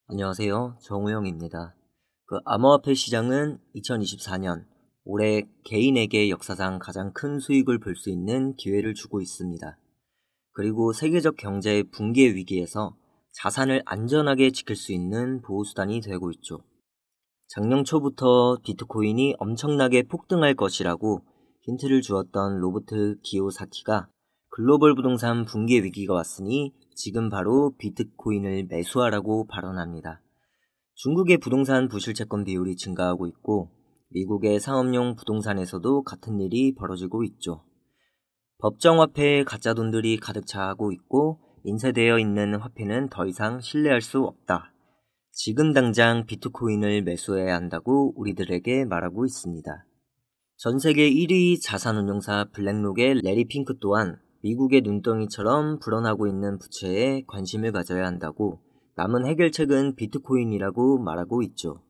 안녕하세요. 정우영입니다. 암호화폐 시장은 2024년 올해 개인에게 역사상 가장 큰 수익을 볼 수 있는 기회를 주고 있습니다. 그리고 세계적 경제 붕괴 위기에서 자산을 안전하게 지킬 수 있는 보호수단이 되고 있죠. 작년 초부터 비트코인이 엄청나게 폭등할 것이라고 힌트를 주었던 로버트 기요사키가 글로벌 부동산 붕괴 위기가 왔으니 지금 바로 비트코인을 매수하라고 발언합니다. 중국의 부동산 부실채권 비율이 증가하고 있고 미국의 상업용 부동산에서도 같은 일이 벌어지고 있죠. 법정화폐에 가짜돈들이 가득 차고 있고 인쇄되어 있는 화폐는 더 이상 신뢰할 수 없다. 지금 당장 비트코인을 매수해야 한다고 우리들에게 말하고 있습니다. 전 세계 1위 자산운용사 블랙록의 레리 핑크 또한 미국의 눈덩이처럼 불어나고 있는 부채에 관심을 가져야 한다고 남은 해결책은 비트코인이라고 말하고 있죠.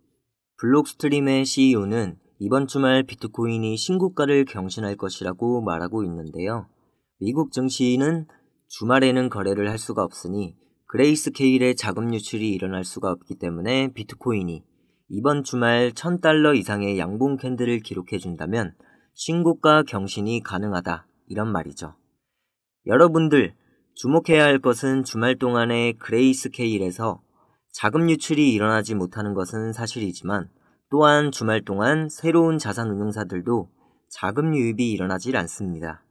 블록스트림의 CEO는 이번 주말 비트코인이 신고가를 경신할 것이라고 말하고 있는데요. 미국 증시는 주말에는 거래를 할 수가 없으니 그레이스케일의 자금 유출이 일어날 수가 없기 때문에 비트코인이 이번 주말 $1000 이상의 양봉 캔들을 기록해준다면 신고가 경신이 가능하다 이런 말이죠. 여러분들 주목해야 할 것은 주말 동안에 그레이스케일에서 자금 유출이 일어나지 못하는 것은 사실이지만 또한 주말 동안 새로운 자산운용사들도 자금 유입이 일어나질 않습니다.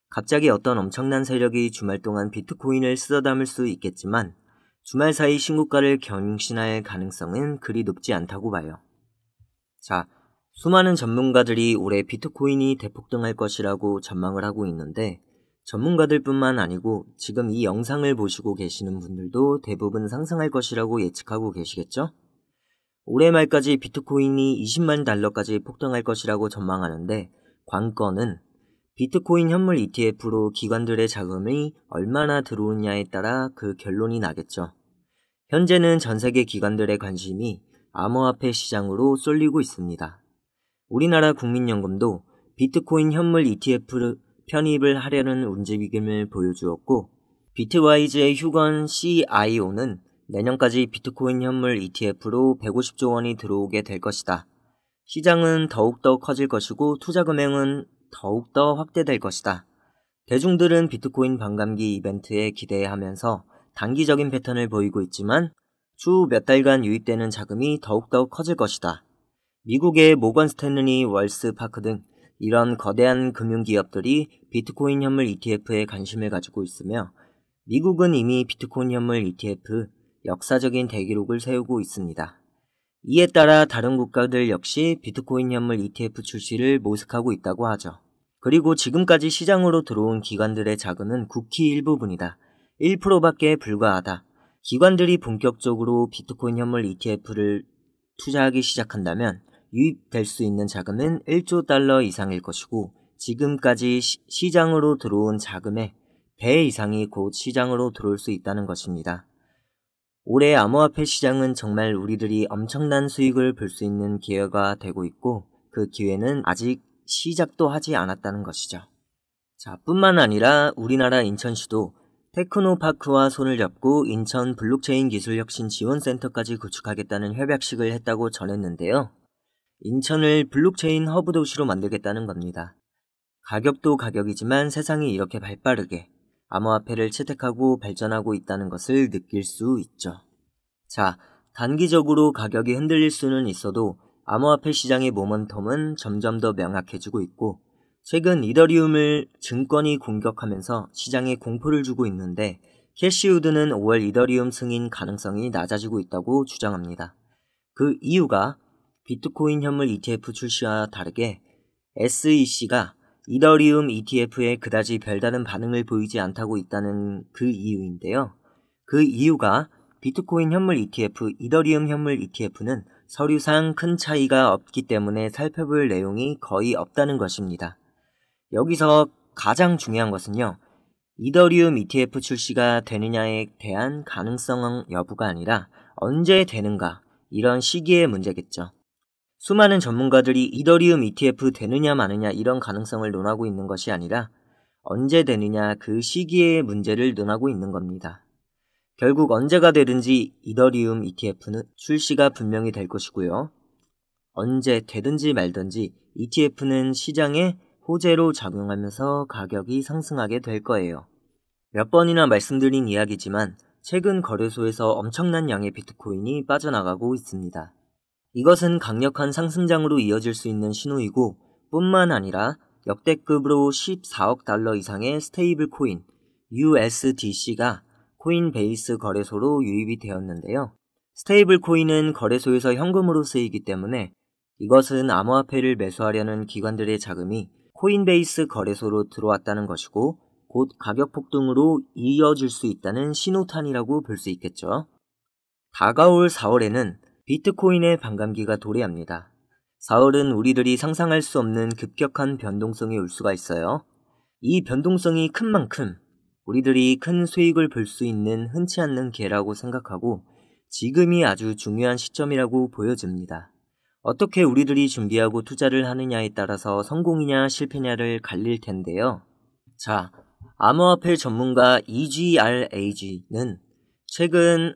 갑자기 어떤 엄청난 세력이 주말 동안 비트코인을 쓸어담을 수 있겠지만 주말 사이 신고가를 경신할 가능성은 그리 높지 않다고 봐요. 자, 수많은 전문가들이 올해 비트코인이 대폭등할 것이라고 전망을 하고 있는데 전문가들뿐만 아니고 지금 이 영상을 보시고 계시는 분들도 대부분 상승할 것이라고 예측하고 계시겠죠? 올해 말까지 비트코인이 $200,000까지 폭등할 것이라고 전망하는데 관건은 비트코인 현물 ETF로 기관들의 자금이 얼마나 들어오느냐에 따라 그 결론이 나겠죠. 현재는 전 세계 기관들의 관심이 암호화폐 시장으로 쏠리고 있습니다. 우리나라 국민연금도 비트코인 현물 ETF 편입을 하려는 움직임을 보여주었고 비트와이즈의 휴건 CIO는 내년까지 비트코인 현물 ETF로 150조 원이 들어오게 될 것이다. 시장은 더욱더 커질 것이고 투자 금액은 더욱더 확대될 것이다. 대중들은 비트코인 반감기 이벤트에 기대하면서 단기적인 패턴을 보이고 있지만 추후 몇 달간 유입되는 자금이 더욱더 커질 것이다. 미국의 모건 스탠리, 월스파크 등 이런 거대한 금융기업들이 비트코인 현물 ETF에 관심을 가지고 있으며 미국은 이미 비트코인 현물 ETF 역사적인 대기록을 세우고 있습니다. 이에 따라 다른 국가들 역시 비트코인 현물 ETF 출시를 모색하고 있다고 하죠. 그리고 지금까지 시장으로 들어온 기관들의 자금은 국히 일부분이다. 1%밖에 불과하다. 기관들이 본격적으로 비트코인 현물 ETF를 투자하기 시작한다면 유입될 수 있는 자금은 1조 달러 이상일 것이고 지금까지 시장으로 들어온 자금의 배 이상이 곧 시장으로 들어올 수 있다는 것입니다. 올해 암호화폐 시장은 정말 우리들이 엄청난 수익을 볼 수 있는 기회가 되고 있고 그 기회는 아직 시작도 하지 않았다는 것이죠. 자, 뿐만 아니라 우리나라 인천시도 테크노파크와 손을 잡고 인천 블록체인 기술혁신 지원센터까지 구축하겠다는 협약식을 했다고 전했는데요. 인천을 블록체인 허브 도시로 만들겠다는 겁니다. 가격도 가격이지만 세상이 이렇게 발빠르게 암호화폐를 채택하고 발전하고 있다는 것을 느낄 수 있죠. 자, 단기적으로 가격이 흔들릴 수는 있어도 암호화폐 시장의 모멘텀은 점점 더 명확해지고 있고 최근 이더리움을 증권이 공격하면서 시장에 공포를 주고 있는데 캐시우드는 5월 이더리움 승인 가능성이 낮아지고 있다고 주장합니다. 그 이유가 비트코인 현물 ETF 출시와 다르게 SEC가 이더리움 ETF에 그다지 별다른 반응을 보이지 않다고 있다는 그 이유인데요. 그 이유가 비트코인 현물 ETF, 이더리움 현물 ETF는 서류상 큰 차이가 없기 때문에 살펴볼 내용이 거의 없다는 것입니다. 여기서 가장 중요한 것은요. 이더리움 ETF 출시가 되느냐에 대한 가능성 여부가 아니라 언제 되는가 이런 시기의 문제겠죠. 수많은 전문가들이 이더리움 ETF 되느냐 마느냐 이런 가능성을 논하고 있는 것이 아니라 언제 되느냐 그 시기의 문제를 논하고 있는 겁니다. 결국 언제가 되든지 이더리움 ETF는 출시가 분명히 될 것이고요. 언제 되든지 말든지 ETF는 시장에 호재로 작용하면서 가격이 상승하게 될 거예요. 몇 번이나 말씀드린 이야기지만 최근 거래소에서 엄청난 양의 비트코인이 빠져나가고 있습니다. 이것은 강력한 상승장으로 이어질 수 있는 신호이고 뿐만 아니라 역대급으로 14억 달러 이상의 스테이블 코인 USDC가 코인베이스 거래소로 유입이 되었는데요. 스테이블 코인은 거래소에서 현금으로 쓰이기 때문에 이것은 암호화폐를 매수하려는 기관들의 자금이 코인베이스 거래소로 들어왔다는 것이고 곧 가격 폭등으로 이어질 수 있다는 신호탄이라고 볼 수 있겠죠. 다가올 4월에는 비트코인의 반감기가 도래합니다. 4월은 우리들이 상상할 수 없는 급격한 변동성이 올 수가 있어요. 이 변동성이 큰 만큼 우리들이 큰 수익을 볼 수 있는 흔치 않는 기회라고 생각하고 지금이 아주 중요한 시점이라고 보여집니다. 어떻게 우리들이 준비하고 투자를 하느냐에 따라서 성공이냐 실패냐를 갈릴 텐데요. 자, 암호화폐 전문가 EGRAG는 최근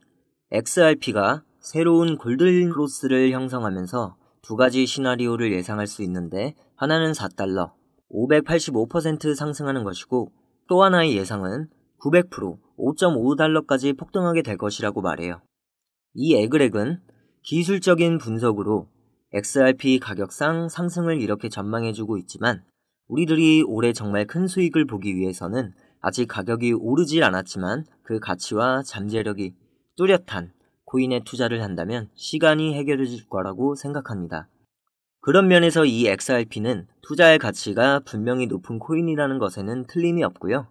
XRP가 새로운 골든 크로스를 형성하면서 두 가지 시나리오를 예상할 수 있는데 하나는 4달러, 585% 상승하는 것이고 또 하나의 예상은 900%, 5.5달러까지 폭등하게 될 것이라고 말해요. 이 에그렉은 기술적인 분석으로 XRP 가격상 상승을 이렇게 전망해주고 있지만 우리들이 올해 정말 큰 수익을 보기 위해서는 아직 가격이 오르질 않았지만 그 가치와 잠재력이 뚜렷한 코인에 투자를 한다면 시간이 해결해 줄 거라고 생각합니다. 그런 면에서 이 XRP는 투자할 가치가 분명히 높은 코인이라는 것에는 틀림이 없고요.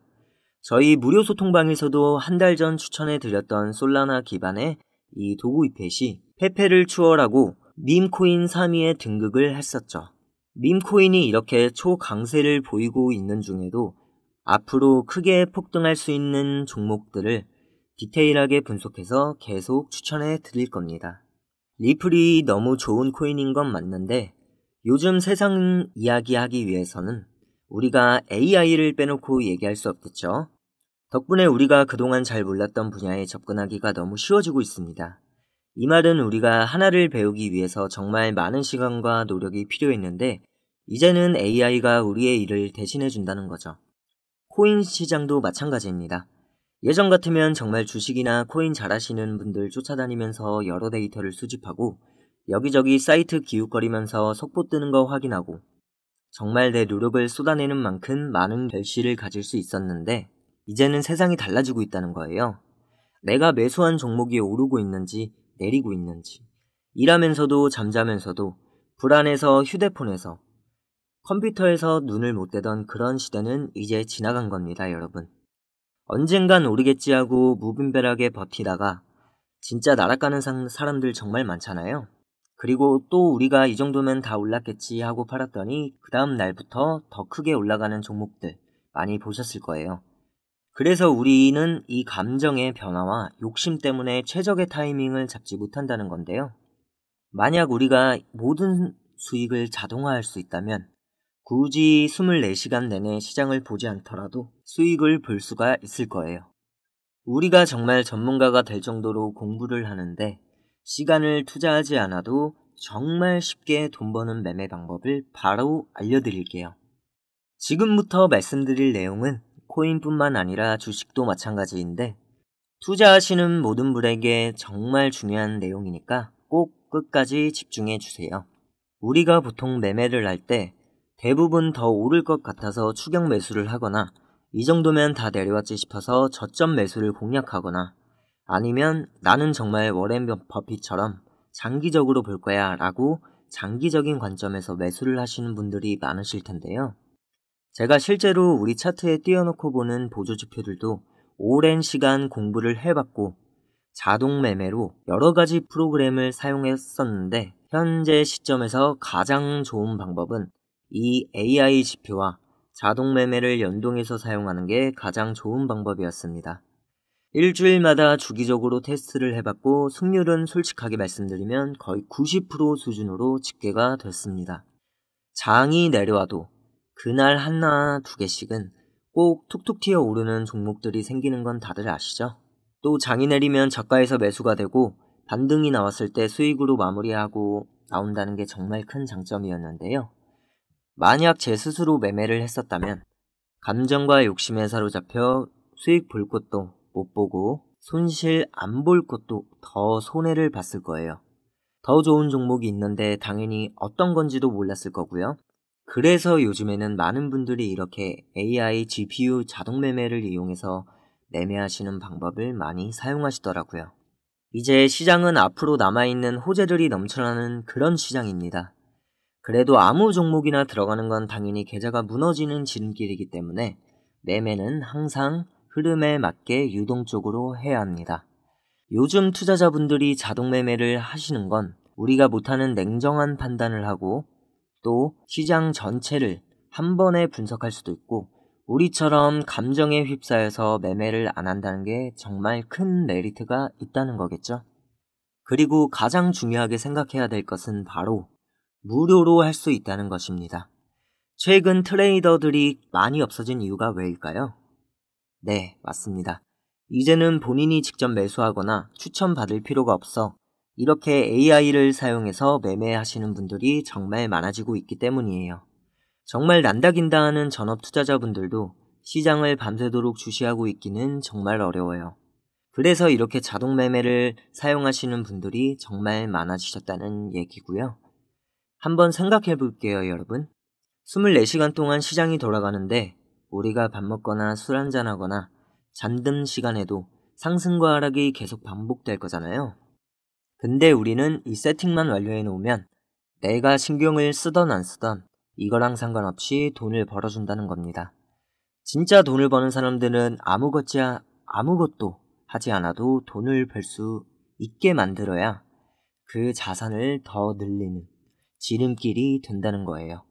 저희 무료 소통방에서도 한 달 전 추천해 드렸던 솔라나 기반의 이 도구 위펫이 페페를 추월하고 밈코인 3위에 등극을 했었죠. 밈코인이 이렇게 초강세를 보이고 있는 중에도 앞으로 크게 폭등할 수 있는 종목들을 디테일하게 분석해서 계속 추천해 드릴 겁니다. 리플이 너무 좋은 코인인 건 맞는데 요즘 세상 이야기하기 위해서는 우리가 AI를 빼놓고 얘기할 수 없겠죠. 덕분에 우리가 그동안 잘 몰랐던 분야에 접근하기가 너무 쉬워지고 있습니다. 이 말은 우리가 하나를 배우기 위해서 정말 많은 시간과 노력이 필요했는데 이제는 AI가 우리의 일을 대신해 준다는 거죠. 코인 시장도 마찬가지입니다. 예전 같으면 정말 주식이나 코인 잘하시는 분들 쫓아다니면서 여러 데이터를 수집하고 여기저기 사이트 기웃거리면서 속보 뜨는 거 확인하고 정말 내 노력을 쏟아내는 만큼 많은 결실을 가질 수 있었는데 이제는 세상이 달라지고 있다는 거예요. 내가 매수한 종목이 오르고 있는지 내리고 있는지 일하면서도 잠자면서도 불안해서 휴대폰에서 컴퓨터에서 눈을 못 떼던 그런 시대는 이제 지나간 겁니다, 여러분. 언젠간 오르겠지 하고 무분별하게 버티다가 진짜 날아가는 사람들 정말 많잖아요. 그리고 또 우리가 이 정도면 다 올랐겠지 하고 팔았더니 그 다음 날부터 더 크게 올라가는 종목들 많이 보셨을 거예요. 그래서 우리는 이 감정의 변화와 욕심 때문에 최적의 타이밍을 잡지 못한다는 건데요. 만약 우리가 모든 수익을 자동화할 수 있다면 굳이 24시간 내내 시장을 보지 않더라도 수익을 볼 수가 있을 거예요. 우리가 정말 전문가가 될 정도로 공부를 하는데 시간을 투자하지 않아도 정말 쉽게 돈 버는 매매 방법을 바로 알려드릴게요. 지금부터 말씀드릴 내용은 코인뿐만 아니라 주식도 마찬가지인데 투자하시는 모든 분에게 정말 중요한 내용이니까 꼭 끝까지 집중해 주세요. 우리가 보통 매매를 할 때 대부분 더 오를 것 같아서 추격 매수를 하거나 이 정도면 다 내려왔지 싶어서 저점 매수를 공략하거나 아니면 나는 정말 워렌 버핏처럼 장기적으로 볼 거야 라고 장기적인 관점에서 매수를 하시는 분들이 많으실 텐데요. 제가 실제로 우리 차트에 띄워놓고 보는 보조지표들도 오랜 시간 공부를 해봤고 자동 매매로 여러 가지 프로그램을 사용했었는데 현재 시점에서 가장 좋은 방법은 이 AI 지표와 자동 매매를 연동해서 사용하는 게 가장 좋은 방법이었습니다. 일주일마다 주기적으로 테스트를 해봤고 승률은 솔직하게 말씀드리면 거의 90% 수준으로 집계가 됐습니다. 장이 내려와도 그날 하나 두 개씩은 꼭 툭툭 튀어 오르는 종목들이 생기는 건 다들 아시죠? 또 장이 내리면 저가에서 매수가 되고 반등이 나왔을 때 수익으로 마무리하고 나온다는 게 정말 큰 장점이었는데요. 만약 제 스스로 매매를 했었다면 감정과 욕심에 사로잡혀 수익 볼 것도 못 보고 손실 안 볼 것도 더 손해를 봤을 거예요. 더 좋은 종목이 있는데 당연히 어떤 건지도 몰랐을 거고요. 그래서 요즘에는 많은 분들이 이렇게 AI, GPU 자동 매매를 이용해서 매매하시는 방법을 많이 사용하시더라고요. 이제 시장은 앞으로 남아있는 호재들이 넘쳐나는 그런 시장입니다. 그래도 아무 종목이나 들어가는 건 당연히 계좌가 무너지는 지름길이기 때문에 매매는 항상 흐름에 맞게 유동적으로 해야 합니다. 요즘 투자자분들이 자동 매매를 하시는 건 우리가 못하는 냉정한 판단을 하고 또 시장 전체를 한 번에 분석할 수도 있고 우리처럼 감정에 휩싸여서 매매를 안 한다는 게 정말 큰 메리트가 있다는 거겠죠. 그리고 가장 중요하게 생각해야 될 것은 바로 무료로 할 수 있다는 것입니다. 최근 트레이더들이 많이 없어진 이유가 왜일까요? 네, 맞습니다. 이제는 본인이 직접 매수하거나 추천받을 필요가 없어 이렇게 AI를 사용해서 매매하시는 분들이 정말 많아지고 있기 때문이에요. 정말 난다긴다 하는 전업 투자자분들도 시장을 밤새도록 주시하고 있기는 정말 어려워요. 그래서 이렇게 자동 매매를 사용하시는 분들이 정말 많아지셨다는 얘기고요. 한번 생각해 볼게요, 여러분. 24시간 동안 시장이 돌아가는데 우리가 밥 먹거나 술 한잔하거나 잠든 시간에도 상승과 하락이 계속 반복될 거잖아요. 근데 우리는 이 세팅만 완료해 놓으면 내가 신경을 쓰던 안 쓰던 이거랑 상관없이 돈을 벌어준다는 겁니다. 진짜 돈을 버는 사람들은 아무것도 하지 않아도 돈을 벌 수 있게 만들어야 그 자산을 더 늘리는 지름길이 된다는 거예요.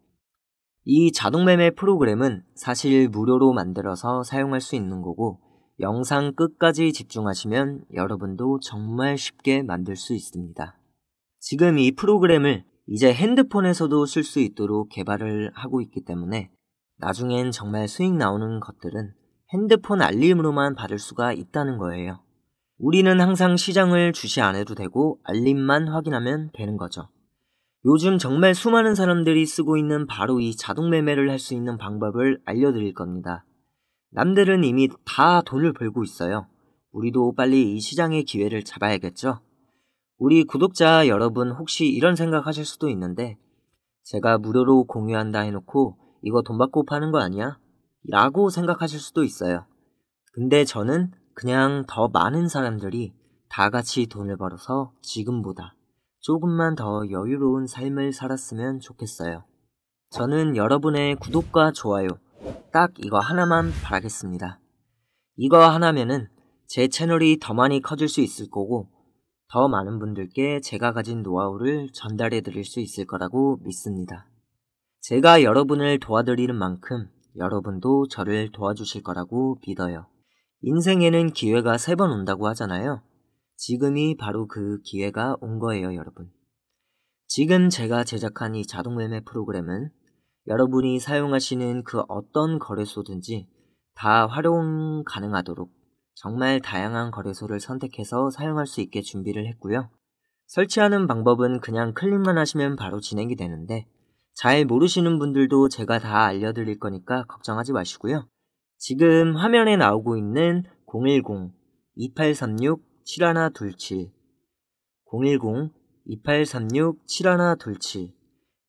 이 자동매매 프로그램은 사실 무료로 만들어서 사용할 수 있는 거고 영상 끝까지 집중하시면 여러분도 정말 쉽게 만들 수 있습니다. 지금 이 프로그램을 이제 핸드폰에서도 쓸 수 있도록 개발을 하고 있기 때문에 나중엔 정말 수익 나오는 것들은 핸드폰 알림으로만 받을 수가 있다는 거예요. 우리는 항상 시장을 주시 안 해도 되고 알림만 확인하면 되는 거죠. 요즘 정말 수많은 사람들이 쓰고 있는 바로 이 자동 매매를 할 수 있는 방법을 알려드릴 겁니다. 남들은 이미 다 돈을 벌고 있어요. 우리도 빨리 이 시장의 기회를 잡아야겠죠? 우리 구독자 여러분 혹시 이런 생각하실 수도 있는데 제가 무료로 공유한다 해놓고 이거 돈 받고 파는 거 아니야? 라고 생각하실 수도 있어요. 근데 저는 그냥 더 많은 사람들이 다 같이 돈을 벌어서 지금보다 조금만 더 여유로운 삶을 살았으면 좋겠어요. 저는 여러분의 구독과 좋아요 딱 이거 하나만 바라겠습니다. 이거 하나면은 제 채널이 더 많이 커질 수 있을 거고 더 많은 분들께 제가 가진 노하우를 전달해 드릴 수 있을 거라고 믿습니다. 제가 여러분을 도와드리는 만큼 여러분도 저를 도와주실 거라고 믿어요. 인생에는 기회가 3번 온다고 하잖아요. 지금이 바로 그 기회가 온 거예요, 여러분. 지금 제가 제작한 이 자동매매 프로그램은 여러분이 사용하시는 그 어떤 거래소든지 다 활용 가능하도록 정말 다양한 거래소를 선택해서 사용할 수 있게 준비를 했고요. 설치하는 방법은 그냥 클릭만 하시면 바로 진행이 되는데 잘 모르시는 분들도 제가 다 알려드릴 거니까 걱정하지 마시고요. 지금 화면에 나오고 있는 010-2836-7127 010-2836-7127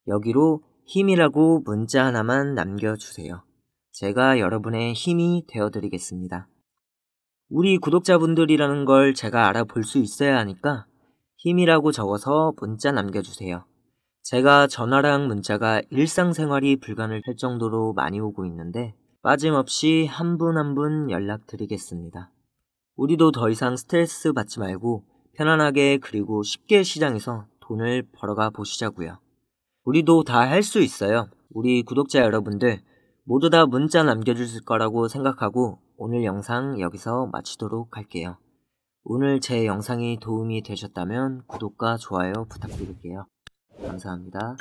여기로 힘이라고 문자 하나만 남겨주세요. 제가 여러분의 힘이 되어드리겠습니다. 우리 구독자분들이라는 걸 제가 알아볼 수 있어야 하니까 힘이라고 적어서 문자 남겨주세요. 제가 전화랑 문자가 일상생활이 불가능할 정도로 많이 오고 있는데 빠짐없이 한 분 한 분 연락드리겠습니다. 우리도 더 이상 스트레스 받지 말고 편안하게 그리고 쉽게 시장에서 돈을 벌어가 보시자고요. 우리도 다 할 수 있어요. 우리 구독자 여러분들 모두 다 문자 남겨주실 거라고 생각하고 오늘 영상 여기서 마치도록 할게요. 오늘 제 영상이 도움이 되셨다면 구독과 좋아요 부탁드릴게요. 감사합니다.